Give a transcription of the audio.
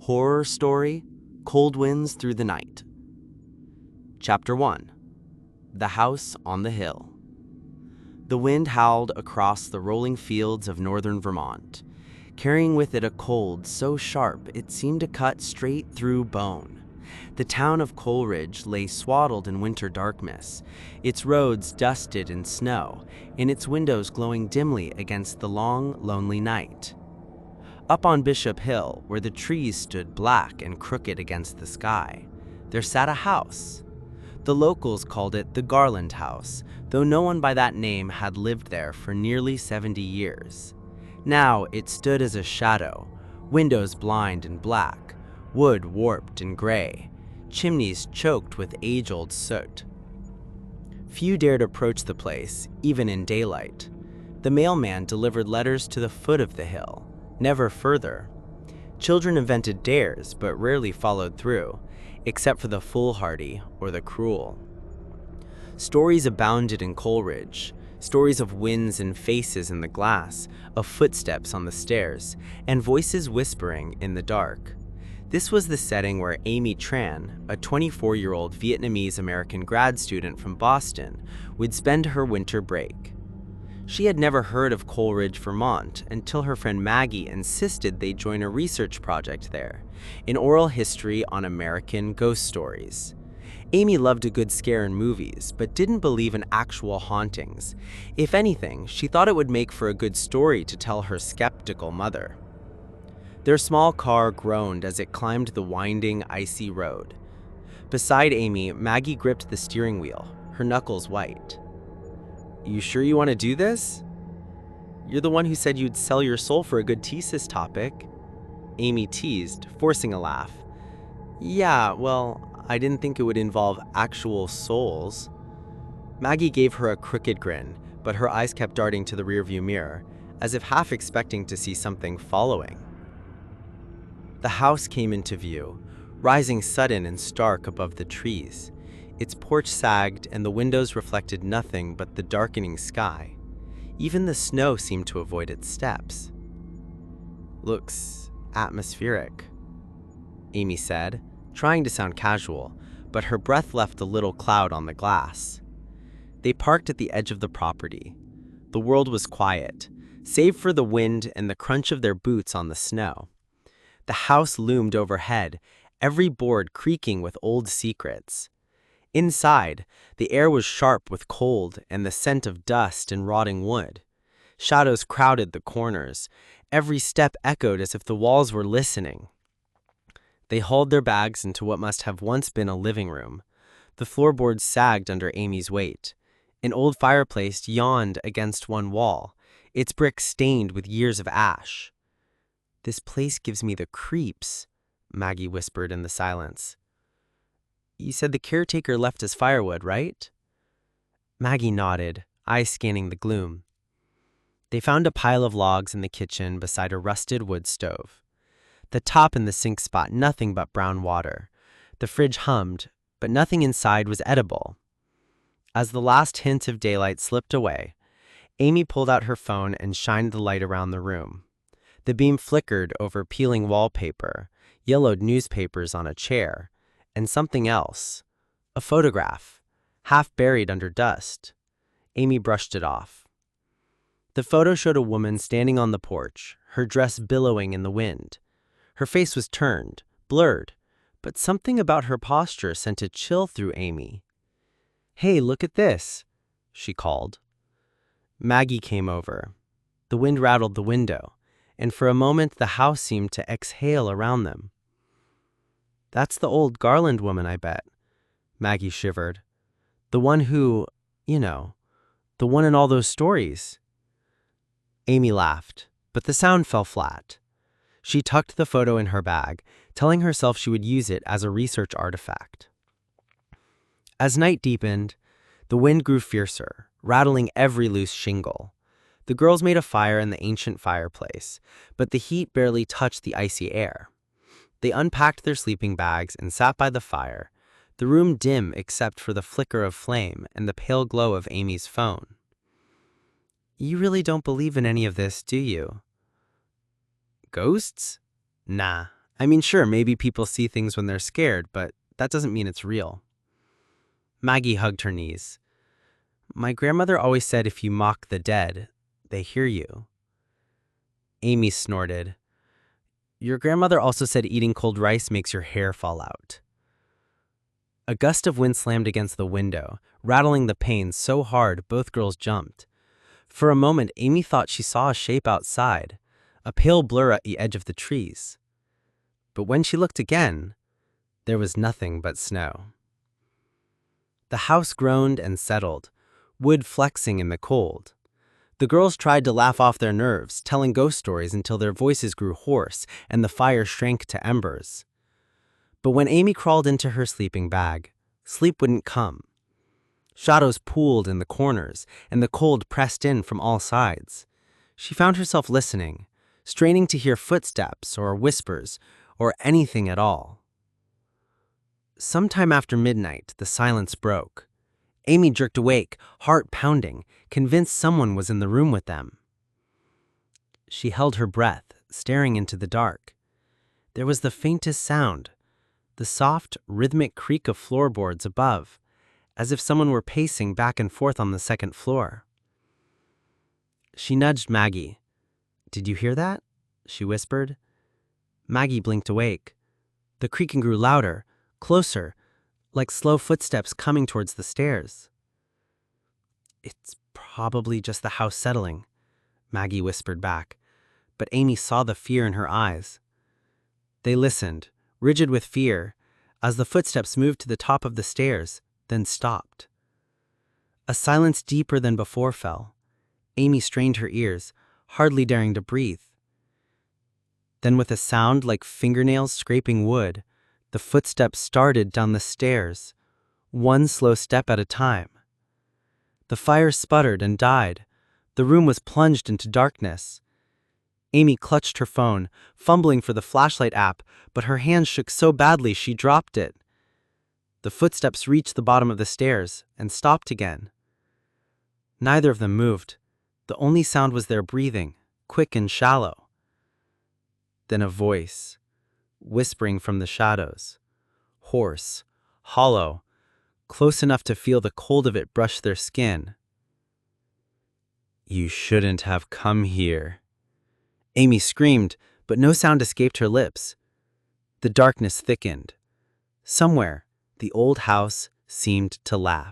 Horror Story, Cold Winds Through the Night. Chapter 1. The House on the Hill. The wind howled across the rolling fields of northern Vermont, carrying with it a cold so sharp it seemed to cut straight through bone. The town of Coleridge lay swaddled in winter darkness, its roads dusted in snow, and its windows glowing dimly against the long, lonely night. Up on Bishop Hill, where the trees stood black and crooked against the sky, there sat a house. The locals called it the Garland House, though no one by that name had lived there for nearly 70 years. Now it stood as a shadow, windows blind and black, wood warped and gray, chimneys choked with age-old soot. Few dared approach the place, even in daylight. The mailman delivered letters to the foot of the hill, never further. Children invented dares, but rarely followed through, except for the foolhardy or the cruel. Stories abounded in Coleridge, stories of winds and faces in the glass, of footsteps on the stairs, and voices whispering in the dark. This was the setting where Amy Tran, a 24-year-old Vietnamese-American grad student from Boston, would spend her winter break. She had never heard of Coleridge, Vermont, until her friend Maggie insisted they join a research project there, an oral history on American ghost stories. Amy loved a good scare in movies, but didn't believe in actual hauntings. If anything, she thought it would make for a good story to tell her skeptical mother. Their small car groaned as it climbed the winding, icy road. Beside Amy, Maggie gripped the steering wheel, her knuckles white. "You sure you want to do this? You're the one who said you'd sell your soul for a good thesis topic." Amy teased, forcing a laugh. "Yeah, well, I didn't think it would involve actual souls." Maggie gave her a crooked grin, but her eyes kept darting to the rearview mirror, as if half expecting to see something following. The house came into view, rising sudden and stark above the trees. Its porch sagged, and the windows reflected nothing but the darkening sky. Even the snow seemed to avoid its steps. "Looks atmospheric," Amy said, trying to sound casual, but her breath left a little cloud on the glass. They parked at the edge of the property. The world was quiet, save for the wind and the crunch of their boots on the snow. The house loomed overhead, every board creaking with old secrets. Inside, the air was sharp with cold and the scent of dust and rotting wood. Shadows crowded the corners. Every step echoed as if the walls were listening. They hauled their bags into what must have once been a living room. The floorboards sagged under Amy's weight. An old fireplace yawned against one wall, its bricks stained with years of ash. "This place gives me the creeps," Maggie whispered in the silence. "You said the caretaker left us firewood, right?" Maggie nodded, eyes scanning the gloom. They found a pile of logs in the kitchen beside a rusted wood stove. The top and the sink spot nothing but brown water. The fridge hummed, but nothing inside was edible. As the last hint of daylight slipped away, Amy pulled out her phone and shined the light around the room. The beam flickered over peeling wallpaper, yellowed newspapers on a chair, and something else, a photograph, half buried under dust. Amy brushed it off. The photo showed a woman standing on the porch, her dress billowing in the wind. Her face was turned, blurred, but something about her posture sent a chill through Amy. "Hey, look at this," she called. Maggie came over. The wind rattled the window, and for a moment the house seemed to exhale around them. "That's the old Garland woman, I bet," Maggie shivered. "The one who, the one in all those stories." Amy laughed, but the sound fell flat. She tucked the photo in her bag, telling herself she would use it as a research artifact. As night deepened, the wind grew fiercer, rattling every loose shingle. The girls made a fire in the ancient fireplace, but the heat barely touched the icy air. They unpacked their sleeping bags and sat by the fire, the room dim except for the flicker of flame and the pale glow of Amy's phone. "You really don't believe in any of this, do you?" "Ghosts? Nah, I mean, sure, maybe people see things when they're scared, but that doesn't mean it's real. Maggie hugged her knees. My grandmother always said if you mock the dead, they hear you. Amy snorted. Your grandmother also said eating cold rice makes your hair fall out. A gust of wind slammed against the window, rattling the panes so hard both girls jumped. For a moment, Amy thought she saw a shape outside, a pale blur at the edge of the trees. But when she looked again, there was nothing but snow. The house groaned and settled, wood flexing in the cold. The girls tried to laugh off their nerves, telling ghost stories until their voices grew hoarse and the fire shrank to embers. But when Amy crawled into her sleeping bag, sleep wouldn't come. Shadows pooled in the corners, and the cold pressed in from all sides. She found herself listening, straining to hear footsteps or whispers or anything at all. Sometime after midnight, the silence broke. Amy jerked awake, heart pounding, convinced someone was in the room with them. She held her breath, staring into the dark. There was the faintest sound, the soft, rhythmic creak of floorboards above, as if someone were pacing back and forth on the second floor. She nudged Maggie. Did you hear that? She whispered. Maggie blinked awake. The creaking grew louder, closer, like slow footsteps coming towards the stairs. It's probably just the house settling, Maggie whispered back, but Amy saw the fear in her eyes. They listened, rigid with fear, as the footsteps moved to the top of the stairs, then stopped. A silence deeper than before fell. Amy strained her ears, hardly daring to breathe. Then with a sound like fingernails scraping wood, the footsteps started down the stairs, one slow step at a time. The fire sputtered and died. The room was plunged into darkness. Amy clutched her phone, fumbling for the flashlight app, but her hand shook so badly she dropped it. The footsteps reached the bottom of the stairs and stopped again. Neither of them moved. The only sound was their breathing, quick and shallow. Then a voice, whispering from the shadows, hoarse, hollow, close enough to feel the cold of it brush their skin. You shouldn't have come here. Amy screamed, but no sound escaped her lips. The darkness thickened. Somewhere, the old house seemed to laugh.